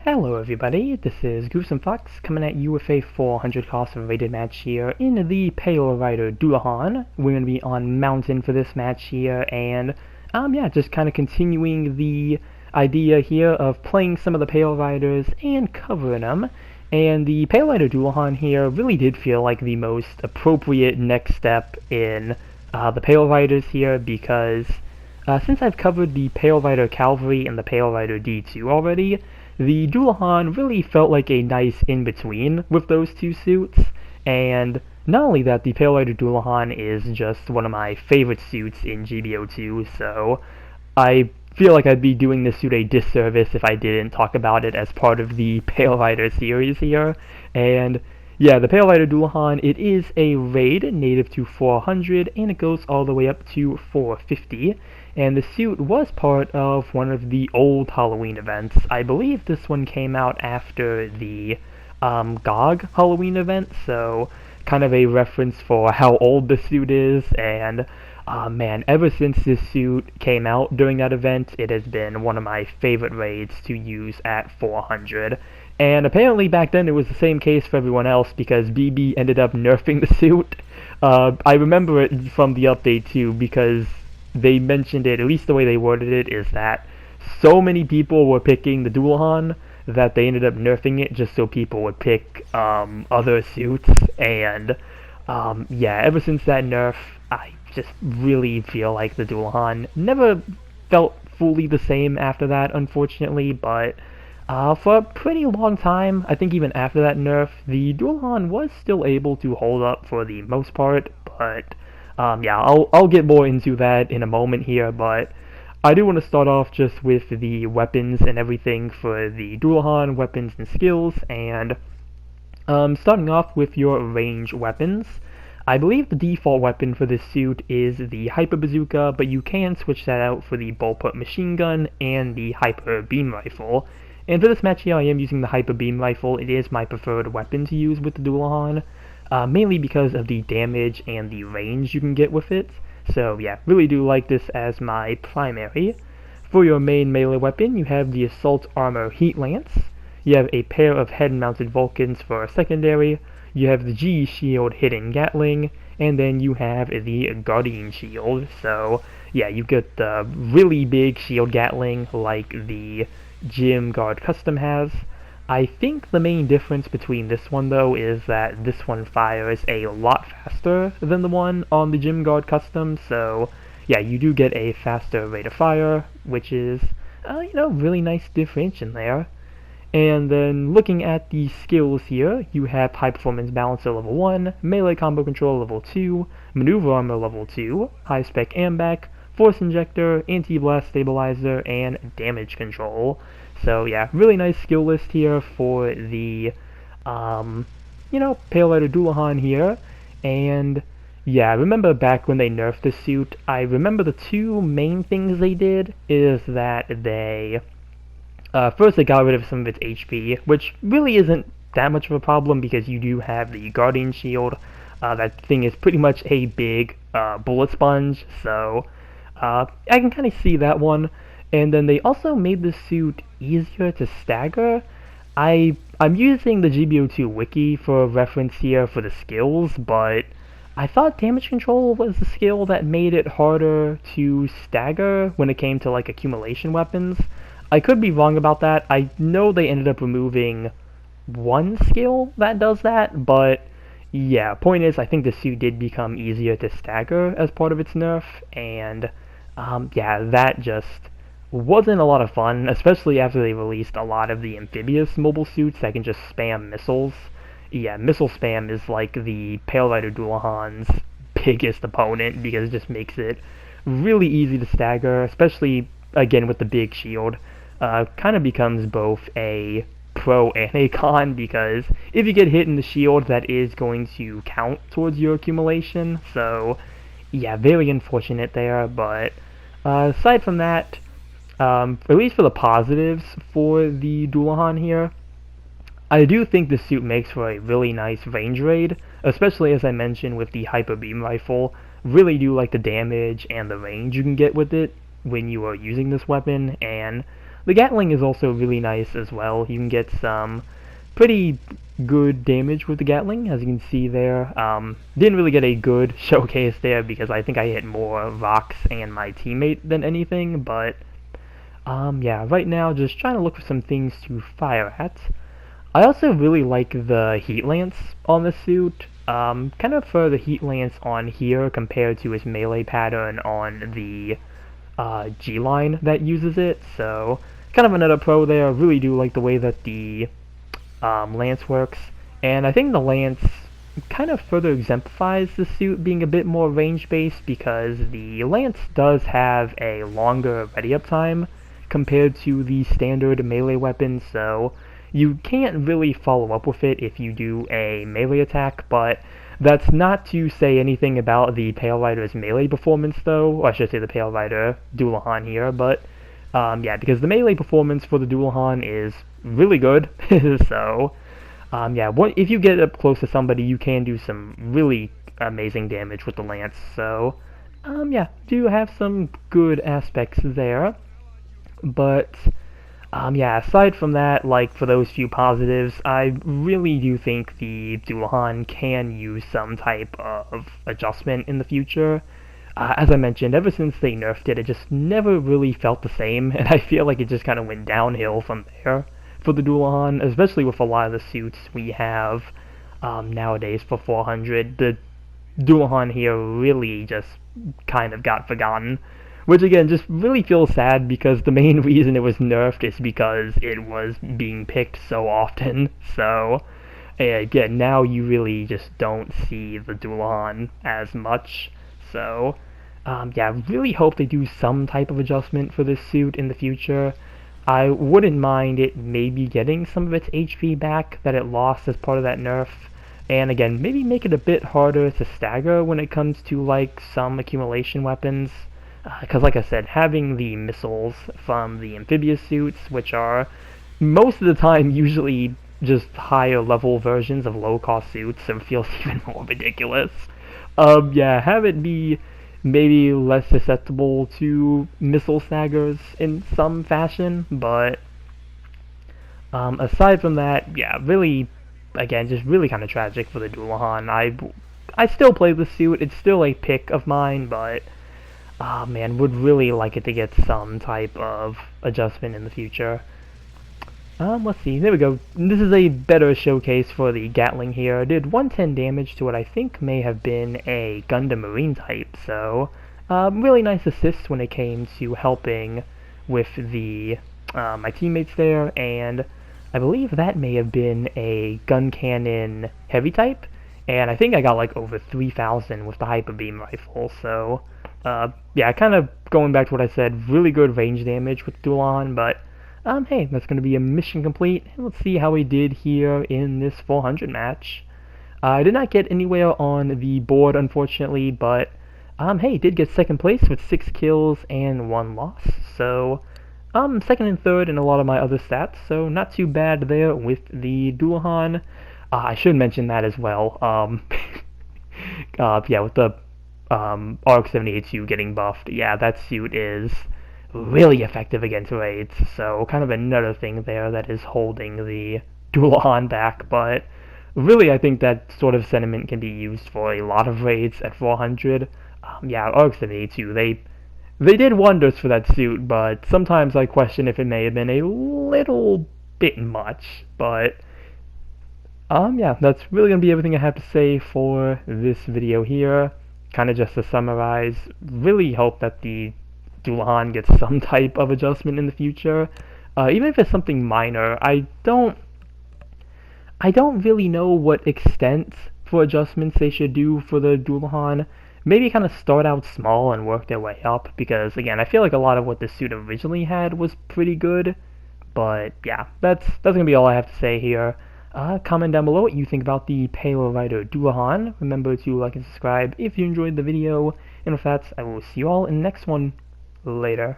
Hello everybody, this is Gruesome Fox coming at you with a 400 cost rated match here in the Pale Rider Dullahan. We're going to be on Mountain for this match here, and yeah, just kind of continuing the idea here of playing some of the Pale Riders and covering them. And the Pale Rider Dullahan here really did feel like the most appropriate next step in the Pale Riders here, because since I've covered the Pale Rider Cavalry and the Pale Rider D2 already, the Dullahan really felt like a nice in-between with those two suits, and not only that, the Pale Rider Dullahan is just one of my favorite suits in GBO2, so I feel like I'd be doing this suit a disservice if I didn't talk about it as part of the Pale Rider series here. And yeah, the Pale Rider Dullahan, it is a raid native to 400, and it goes all the way up to 450. And the suit was part of one of the old Halloween events. I believe this one came out after the GOG Halloween event, so kind of a reference for how old the suit is. And man, ever since this suit came out during that event, it has been one of my favorite raids to use at 400. And apparently back then it was the same case for everyone else, because BB ended up nerfing the suit. I remember it from the update too, because they mentioned it, at least the way they worded it, is that so many people were picking the Dullahan that they ended up nerfing it just so people would pick other suits. And yeah, ever since that nerf, I just really feel like the Dullahan never felt fully the same after that, unfortunately, but for a pretty long time, I think even after that nerf, the Dullahan was still able to hold up for the most part, but yeah, I'll get more into that in a moment here, but I do want to start off just with the weapons and everything for the Dullahan, weapons and skills, and starting off with your range weapons. I believe the default weapon for this suit is the Hyper Bazooka, but you can switch that out for the Bullpup Machine Gun and the Hyper Beam Rifle. And for this match here, I am using the Hyper Beam Rifle. It is my preferred weapon to use with the Dullahan, mainly because of the damage and the range you can get with it. So yeah, really do like this as my primary. For your main melee weapon, you have the Assault Armor Heat Lance. You have a pair of head-mounted Vulcans for a secondary. You have the G Shield Hidden Gatling, and then you have the Guardian Shield. So yeah, you get the really big shield Gatling like the Gym Guard Custom has. I think the main difference between this one though is that this one fires a lot faster than the one on the Gym Guard Custom, so yeah, you do get a faster rate of fire, which is, you know, really nice differentiation there. And then looking at the skills here, you have High Performance Balancer level 1, Melee Combo Control level 2, Maneuver Armor level 2, High Spec AMBAC, Force Injector, Anti-Blast Stabilizer, and Damage Control. So yeah, really nice skill list here for the, you know, Pale Rider Dullahan here. And yeah, I remember back when they nerfed the suit, I remember the two main things they did is that they, first they got rid of some of its HP, which really isn't that much of a problem because you do have the Guardian Shield. That thing is pretty much a big bullet sponge, so I can kind of see that one. And then they also made the suit easier to stagger. I'm using the GBO2 wiki for reference here for the skills, but I thought damage control was the skill that made it harder to stagger when it came to like accumulation weapons. I could be wrong about that. I know they ended up removing one skill that does that, but yeah, point is I think the suit did become easier to stagger as part of its nerf, and yeah, that just wasn't a lot of fun, especially after they released a lot of the amphibious mobile suits that can just spam missiles. Yeah, missile spam is like the Pale Rider Dullahan's biggest opponent because it just makes it really easy to stagger, especially again with the big shield. Kind of becomes both a pro and a con, because if you get hit in the shield, that is going to count towards your accumulation. So yeah, very unfortunate there, but aside from that, at least for the positives for the Dullahan here, I do think the suit makes for a really nice range raid, especially as I mentioned with the Hyper Beam Rifle. Really do like the damage and the range you can get with it when you are using this weapon, and the Gatling is also really nice as well. You can get some pretty good damage with the Gatling, as you can see there. Didn't really get a good showcase there because I think I hit more Vox and my teammate than anything, but yeah, right now just trying to look for some things to fire at. I also really like the heat lance on the suit. Kind of prefer the heat lance on here compared to its melee pattern on the G-line that uses it, so kind of another pro there. Really do like the way that the lance works, and I think the lance kind of further exemplifies the suit being a bit more range-based because the lance does have a longer ready-up time compared to the standard melee weapon, so you can't really follow up with it if you do a melee attack, but that's not to say anything about the Pale Rider's melee performance though, or I should say the Pale Rider Dullahan here, but yeah, because the melee performance for the Dullahan is really good, so yeah, if you get up close to somebody, you can do some really amazing damage with the lance, so yeah, do have some good aspects there, but yeah, aside from that, like, for those few positives, I really do think the Dullahan can use some type of adjustment in the future. As I mentioned, ever since they nerfed it, it just never really felt the same, and I feel like it just kind of went downhill from there for the Dullahan, especially with a lot of the suits we have nowadays for 400. The Dullahan here really just kind of got forgotten. Which again, just really feels sad because the main reason it was nerfed is because it was being picked so often. So, again, now you really just don't see the Dullahan as much. So, yeah, really hope they do some type of adjustment for this suit in the future. I wouldn't mind it maybe getting some of its HP back that it lost as part of that nerf. And again, maybe make it a bit harder to stagger when it comes to, like, some accumulation weapons. Because like I said, having the missiles from the amphibious suits, which are most of the time usually just higher level versions of low cost suits, so it feels even more ridiculous. Yeah, have it be maybe less susceptible to missile staggers in some fashion, but aside from that, yeah, really, again, just really kind of tragic for the Dullahan. I still play the suit, it's still a pick of mine, but man, would really like it to get some type of adjustment in the future. Let's see, there we go. This is a better showcase for the Gatling here. It did 110 damage to what I think may have been a Gundam Marine type, so really nice assist when it came to helping with the my teammates there, and I believe that may have been a gun cannon heavy type, and I think I got like over 3,000 with the Hyper Beam rifle, so yeah, kind of going back to what I said, really good range damage with Dullahan, but hey, that's going to be a mission complete, and let's see how we did here in this 400 match. I did not get anywhere on the board, unfortunately, but hey, did get second place with 6 kills and 1 loss, so second and third in a lot of my other stats, so not too bad there with the Dullahan. I should mention that as well. Yeah, with the RX-78 getting buffed, yeah, that suit is really effective against raids, so kind of another thing there that is holding the Dullahan back, but really I think that sort of sentiment can be used for a lot of raids at 400. Yeah, RX-78, they did wonders for that suit, but sometimes I question if it may have been a little bit much, but yeah, that's really going to be everything I have to say for this video here. Kind of just to summarize, really hope that the Dullahan gets some type of adjustment in the future, even if it's something minor. I don't really know what extent for adjustments they should do for the Dullahan. Maybe kind of start out small and work their way up, because again, I feel like a lot of what the suit originally had was pretty good, but yeah, that's going to be all I have to say here. Comment down below what you think about the Pale Rider Dullahan. Remember to like and subscribe if you enjoyed the video. And with that, I will see you all in the next one. Later.